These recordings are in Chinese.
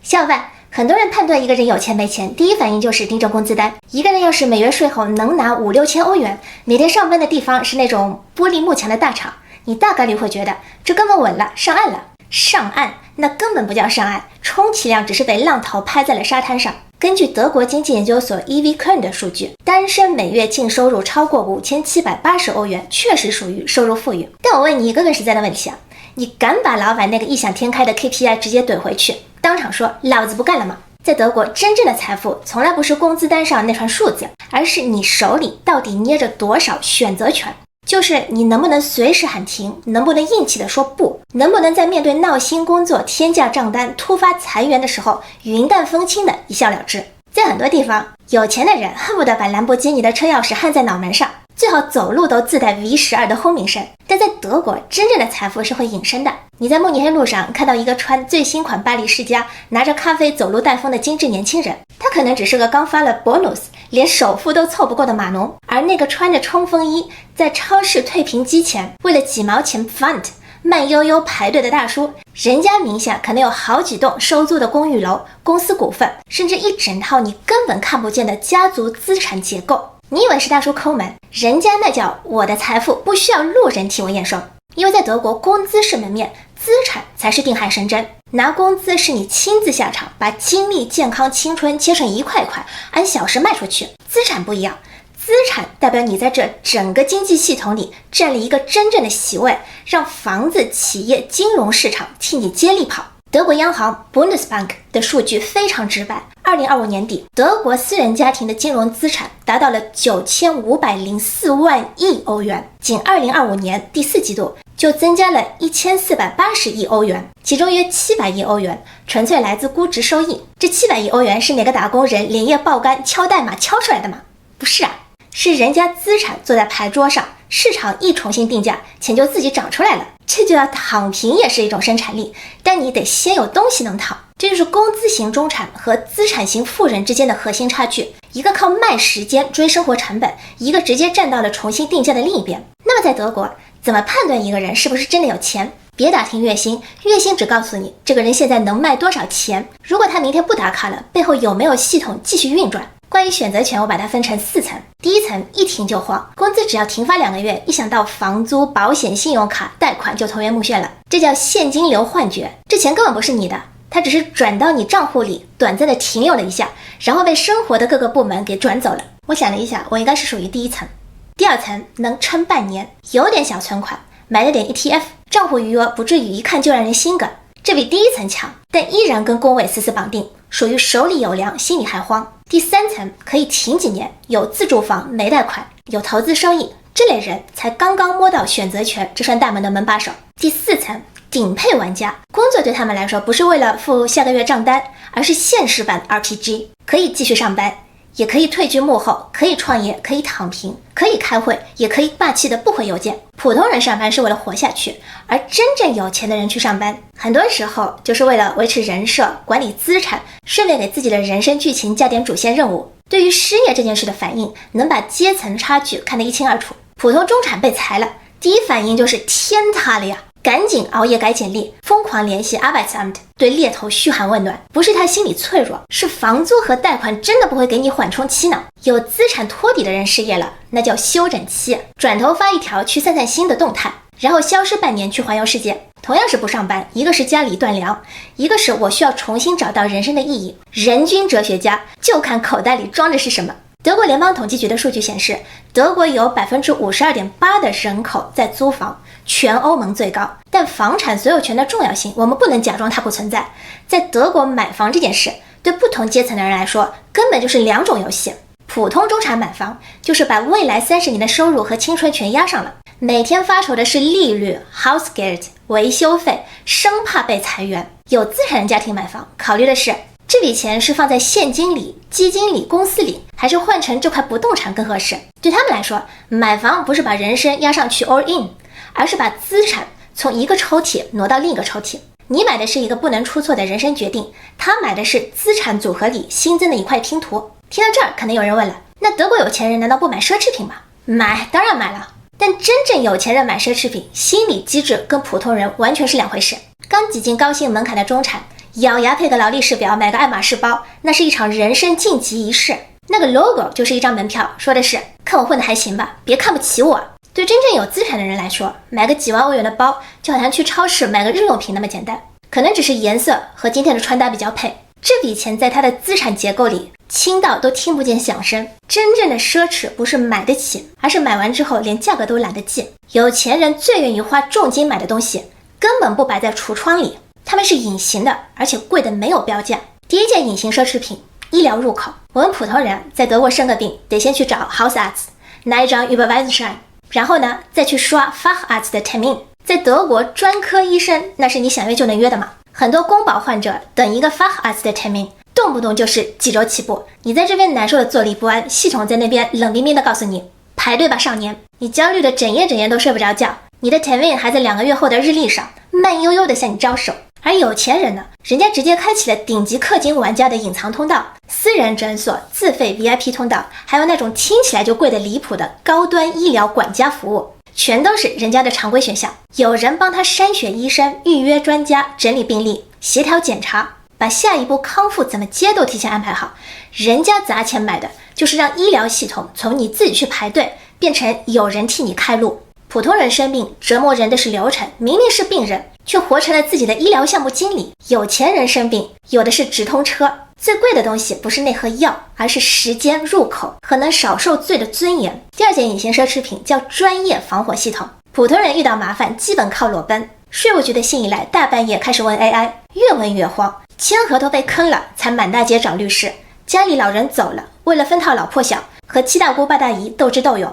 小伙伴，很多人判断一个人有钱没钱，第一反应就是盯着工资单。一个人要是每月税后能拿5、6千欧元，每天上班的地方是那种玻璃幕墙的大厂，你大概率会觉得这根本稳了，上岸了。上岸那根本不叫上岸，充其量只是被浪头拍在了沙滩上。根据德国经济研究所 EV Kern 的数据，单身每月净收入超过5780欧元，确实属于收入富裕。但我问你一个更实在的问题啊，你敢把老板那个异想天开的 KPI 直接怼回去，当场说老子不干了吗？在德国，真正的财富从来不是工资单上那串数字，而是你手里到底捏着多少选择权。就是你能不能随时喊停，能不能硬气的说不，能不能在面对闹心工作、天价账单、突发裁员的时候云淡风轻的一笑了之。在很多地方，有钱的人恨不得把兰博基尼的车钥匙焊在脑门上，最好走路都自带 V12的轰鸣声。但在德国，真正的财富是会隐身的。你在慕尼黑路上看到一个穿最新款巴黎世家，拿着咖啡走路带风的精致年轻人，他可能只是个刚发了 bonus， 连首付都凑不够的码农。而那个穿着冲锋衣，在超市退屏机前为了几毛钱 font 慢悠悠排队的大叔，人家名下可能有好几栋收租的公寓楼、公司股份，甚至一整套你根本看不见的家族资产结构。你以为是大叔抠门，人家那叫我的财富不需要路人替我验收。因为在德国，工资是门面，资产才是定海神针。拿工资是你亲自下场，把精力、健康、青春切成一块一块，按小时卖出去。资产不一样，资产代表你在这整个经济系统里占了一个真正的席位，让房子、企业、金融市场替你接力跑。德国央行 Bundesbank 的数据非常直白，2025年底，德国私人家庭的金融资产达到了9504万亿欧元，仅2025年第4季度就增加了1480亿欧元，其中约700亿欧元纯粹来自估值收益。这700亿欧元是哪个打工人连夜爆肝敲代码敲出来的吗？不是啊，是人家资产坐在牌桌上，市场一重新定价，钱就自己涨出来了。这就要躺平也是一种生产力，但你得先有东西能躺。这就是工资型中产和资产型富人之间的核心差距，一个靠卖时间追生活成本，一个直接站到了重新定价的另一边。那么在德国，怎么判断一个人是不是真的有钱？别打听月薪，月薪只告诉你这个人现在能卖多少钱。如果他明天不打卡了，背后有没有系统继续运转？关于选择权，我把它分成4层。第一层，一停就慌，工资只要停发2个月，一想到房租、保险、信用卡、贷款就头晕目眩了，这叫现金流幻觉。这钱根本不是你的，它只是转到你账户里，短暂的停留了一下，然后被生活的各个部门给转走了。我想了一下，我应该是属于第一层。第二层，能撑半年，有点小存款，买了点 ETF， 账户余额不至于一看就让人心梗，这比第一层强，但依然跟工位死死绑定，属于手里有粮，心里还慌。第三层可以停几年，有自住房，没贷款，有投资收益，这类人才刚刚摸到选择权这扇大门的门把手。第4层，顶配玩家，工作对他们来说不是为了付下个月账单，而是现实版 RPG， 可以继续上班，也可以退居幕后，可以创业，可以躺平，可以开会，也可以霸气的不回邮件。普通人上班是为了活下去，而真正有钱的人去上班，很多时候就是为了维持人设、管理资产，顺便给自己的人生剧情加点主线任务。对于失业这件事的反应，能把阶层差距看得一清二楚。普通中产被裁了，第一反应就是天塌了呀，赶紧熬夜改简历，疯狂联系 Arbeitsamt， 对猎头嘘寒问暖。不是他心理脆弱，是房租和贷款真的不会给你缓冲期呢。有资产托底的人失业了，那叫休整期，转头发一条去散散心的动态，然后消失半年去环游世界。同样是不上班，一个是家里断粮，一个是我需要重新找到人生的意义。人均哲学家就看口袋里装的是什么。德国联邦统计局的数据显示，德国有 52.8% 的人口在租房，全欧盟最高。但房产所有权的重要性，我们不能假装它不存在。在德国买房这件事，对不同阶层的人来说，根本就是2种游戏。普通中产买房，就是把未来30年的收入和青春全压上了，每天发愁的是利率、Hausgeld、维修费，生怕被裁员。有资产的家庭买房，考虑的是这笔钱是放在现金里、基金里、公司里，还是换成这块不动产更合适。对他们来说，买房不是把人生压上去 all in， 而是把资产从一个抽屉挪到另一个抽屉。你买的是一个不能出错的人生决定，他买的是资产组合里新增的一块拼图。听到这儿，可能有人问了，那德国有钱人难道不买奢侈品吗？买，当然买了。但真正有钱人买奢侈品，心理机制跟普通人完全是2回事。刚挤进高薪门槛的中产，咬牙配个劳力士表，买个爱马仕包，那是一场人生晋级仪式。那个 logo 就是一张门票，说的是看我混得还行吧，别看不起我。对真正有资产的人来说，买个几万欧元的包就好像去超市买个日用品那么简单，可能只是颜色和今天的穿搭比较配。这笔钱在他的资产结构里轻到都听不见响声。真正的奢侈不是买得起，而是买完之后连价格都懒得记。有钱人最愿意花重金买的东西根本不摆在橱窗里，他们是隐形的，而且贵的没有标价。第一件隐形奢侈品，医疗入口。我们普通人在德国生个病得先去找 Hausarzt 拿一张 Überweisungsschein， 然后呢再去刷 Facharzt 的 Termin。 在德国专科医生那是你想约就能约的吗？很多公保患者等一个 Facharzt 的 Termin 动不动就是几周起步，你在这边难受的坐立不安，系统在那边冷冰冰的告诉你排队吧少年，你焦虑的整夜都睡不着觉，你的 Termin 还在2个月后的日历上慢悠悠的向你招手。而有钱人呢，人家直接开启了顶级氪金玩家的隐藏通道，私人诊所、自费 VIP 通道，还有那种听起来就贵得离谱的高端医疗管家服务，全都是人家的常规选项。有人帮他筛选医生、预约专家、整理病历、协调检查，把下一步康复怎么接都提前安排好。人家砸钱买的就是让医疗系统从你自己去排队变成有人替你开路。普通人生病折磨人的是流程，明明是病人却活成了自己的医疗项目经理。有钱人生病有的是直通车，最贵的东西不是那盒药，而是时间、入口和能少受罪的尊严。第二件隐形奢侈品叫专业防火系统。普通人遇到麻烦基本靠裸奔，税务局的信一来，大半夜开始问 AI， 越问越慌，签合同被坑了才满大街找律师，家里老人走了，为了分套老破小和七大姑八大姨斗智斗勇，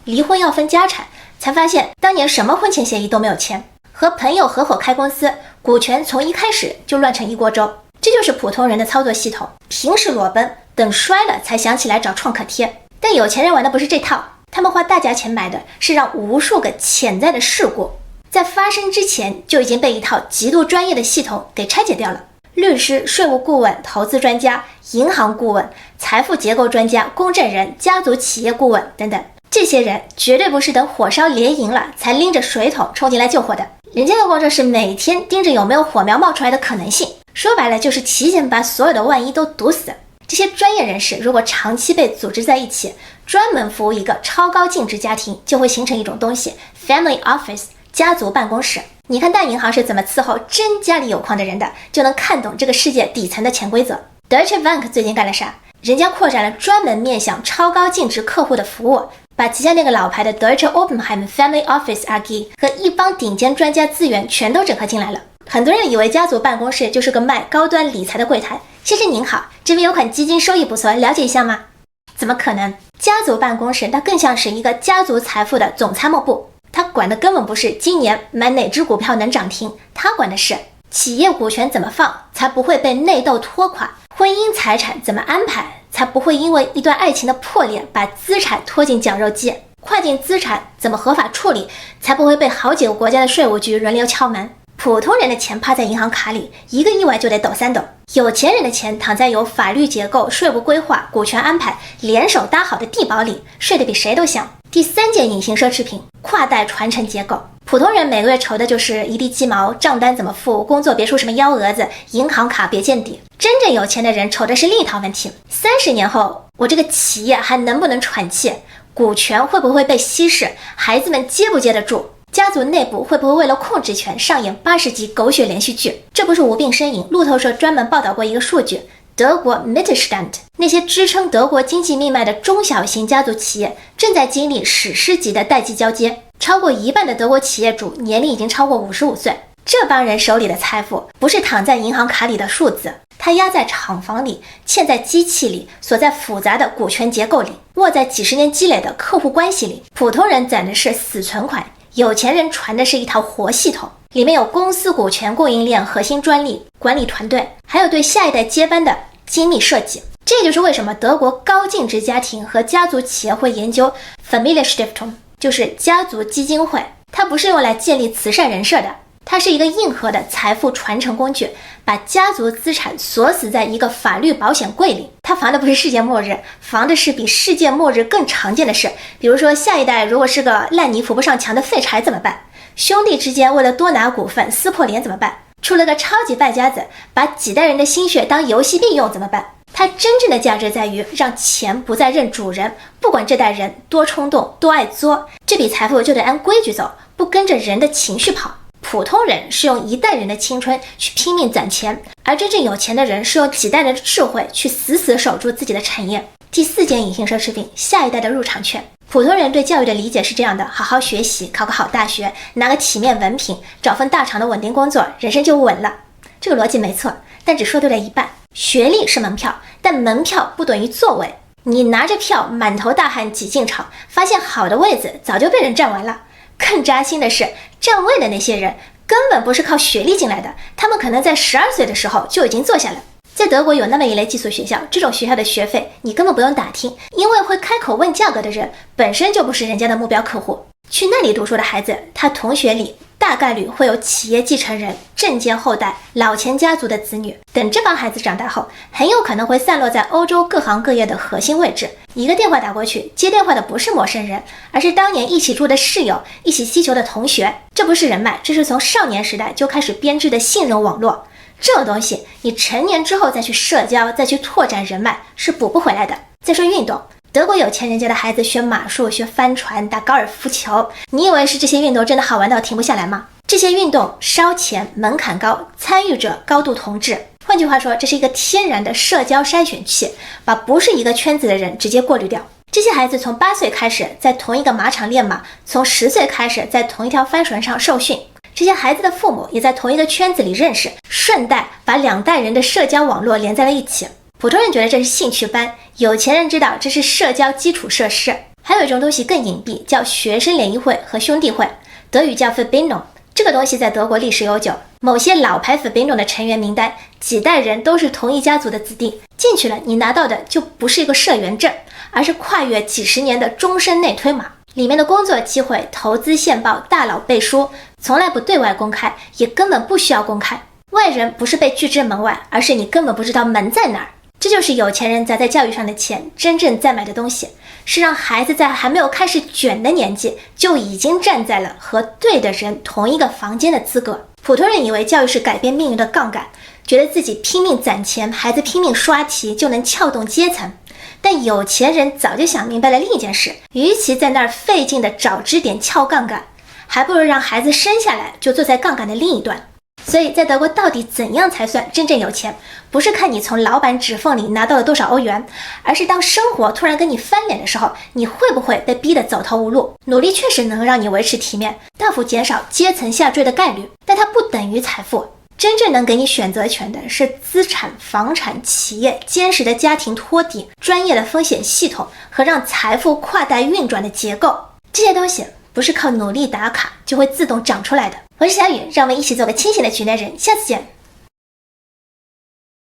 离婚要分家产，才发现当年什么婚前协议都没有签，和朋友合伙开公司，股权从一开始就乱成一锅粥。这就是普通人的操作系统，平时裸奔，等摔了才想起来找创可贴。但有钱人玩的不是这套，他们花大价钱买的是让无数个潜在的事故在发生之前就已经被一套极度专业的系统给拆解掉了。律师、税务顾问、投资专家、银行顾问、财富结构专家、公证人、家族企业顾问等等，这些人绝对不是等火烧连营了才拎着水桶冲进来救火的，人家的工作是每天盯着有没有火苗冒出来的可能性，说白了就是提前把所有的万一都堵死。这些专业人士如果长期被组织在一起，专门服务一个超高净值家庭，就会形成一种东西 Family Office 家族办公室。你看大银行是怎么伺候真家里有矿的人的，就能看懂这个世界底层的潜规则。Deutsche Bank 最近干了啥？人家扩展了专门面向超高净值客户的服务，把旗下那个老牌的 Deutsche Oppenheim Family Office AG 和一帮顶尖专家资源全都整合进来了。很多人以为家族办公室就是个卖高端理财的柜台，先生您好，这边有款基金收益不错，了解一下吗？怎么可能？家族办公室它更像是一个家族财富的总参谋部，它管的根本不是今年买哪只股票能涨停，它管的是企业股权怎么放才不会被内斗拖垮，婚姻财产怎么安排才不会因为一段爱情的破裂把资产拖进绞肉机，跨境资产怎么合法处理才不会被好几个国家的税务局轮流敲门。普通人的钱趴在银行卡里，一个意外就得抖3抖，有钱人的钱躺在有法律结构、税务规划、股权安排联手搭好的地堡里，睡得比谁都香。第三件隐形奢侈品，跨代传承结构。普通人每个月愁的就是一地鸡毛，账单怎么付，工作别出什么幺蛾子，银行卡别见底。真正有钱的人愁的是另一套问题，30年后我这个企业还能不能喘气，股权会不会被稀释，孩子们接不接得住，家族内部会不会为了控制权上演80集狗血连续剧。这不是无病呻吟，路透社专门报道过一个数据，德国 Mittelstand 那些支撑德国经济命脉的中小型家族企业正在经历史诗级的代际交接，超过一半的德国企业主年龄已经超过55岁。这帮人手里的财富不是躺在银行卡里的数字，它压在厂房里，嵌在机器里，锁在复杂的股权结构里，握在几十年积累的客户关系里。普通人攒的是死存款，有钱人传的是一套活系统，里面有公司股权、供应链、核心专利、管理团队，还有对下一代接班的精密设计。这就是为什么德国高净值家庭和家族企业会研究 Familienstiftung， 就是家族基金会。它不是用来建立慈善人设的，它是一个硬核的财富传承工具，把家族资产锁死在一个法律保险柜里。它防的不是世界末日，防的是比世界末日更常见的事，比如说下一代如果是个烂泥扶不上墙的废柴怎么办？兄弟之间为了多拿股份撕破脸怎么办？出了个超级败家子，把几代人的心血当游戏币用怎么办？它真正的价值在于让钱不再认主人，不管这代人多冲动多爱作，这笔财富就得按规矩走，不跟着人的情绪跑。普通人是用一代人的青春去拼命攒钱，而真正有钱的人是用几代人的智慧去死死守住自己的产业。第4件隐形奢侈品，下一代的入场券。普通人对教育的理解是这样的：好好学习，考个好大学，拿个体面文凭，找份大厂的稳定工作，人生就稳了。这个逻辑没错，但只说对了一半。学历是门票，但门票不等于座位。你拿着票满头大汗挤进场，发现好的位子早就被人占完了。更扎心的是，占位的那些人根本不是靠学历进来的，他们可能在12岁的时候就已经坐下了。在德国有那么一类寄宿学校，这种学校的学费你根本不用打听，因为会开口问价格的人本身就不是人家的目标客户。去那里读书的孩子，他同学里大概率会有企业继承人、政界后代、老钱家族的子女。等这帮孩子长大后，很有可能会散落在欧洲各行各业的核心位置。一个电话打过去，接电话的不是陌生人，而是当年一起住的室友、一起踢球的同学。这不是人脉，这是从少年时代就开始编织的信任网络。这种东西，你成年之后再去社交、再去拓展人脉，是补不回来的。再说运动，德国有钱人家的孩子学马术、学帆船、打高尔夫球，你以为是这些运动真的好玩到停不下来吗？这些运动烧钱，门槛高，参与者高度同质。换句话说，这是一个天然的社交筛选器，把不是一个圈子的人直接过滤掉。这些孩子从8岁开始在同一个马场练马，从10岁开始在同一条帆船上受训。这些孩子的父母也在同一个圈子里认识，顺带把2代人的社交网络连在了一起。普通人觉得这是兴趣班，有钱人知道这是社交基础设施。还有一种东西更隐蔽，叫学生联谊会和兄弟会，德语叫 Verbindung。这个东西在德国历史悠久，某些老牌 Verbindung 的成员名单，几代人都是同一家族的子弟，进去了你拿到的就不是一个社员证，而是跨越几十年的终身内推码。里面的工作机会、投资线报、大佬背书，从来不对外公开，也根本不需要公开。外人不是被拒之门外，而是你根本不知道门在哪儿。这就是有钱人砸在教育上的钱真正在买的东西，是让孩子在还没有开始卷的年纪就已经站在了和对的人同一个房间的资格。普通人以为教育是改变命运的杠杆，觉得自己拼命攒钱，孩子拼命刷题就能撬动阶层。但有钱人早就想明白了另一件事，与其在那儿费劲的找支点撬杠杆，还不如让孩子生下来就坐在杠杆的另一端。所以在德国到底怎样才算真正有钱，不是看你从老板指缝里拿到了多少欧元，而是当生活突然跟你翻脸的时候，你会不会被逼得走投无路。努力确实能让你维持体面，大幅减少阶层下坠的概率，但它不等于财富。真正能给你选择权的是资产、房产、企业、坚实的家庭托底、专业的风险系统和让财富跨代运转的结构。这些东西不是靠努力打卡就会自动长出来的。我是小雨，让我们一起做个清醒的局内人，下次见。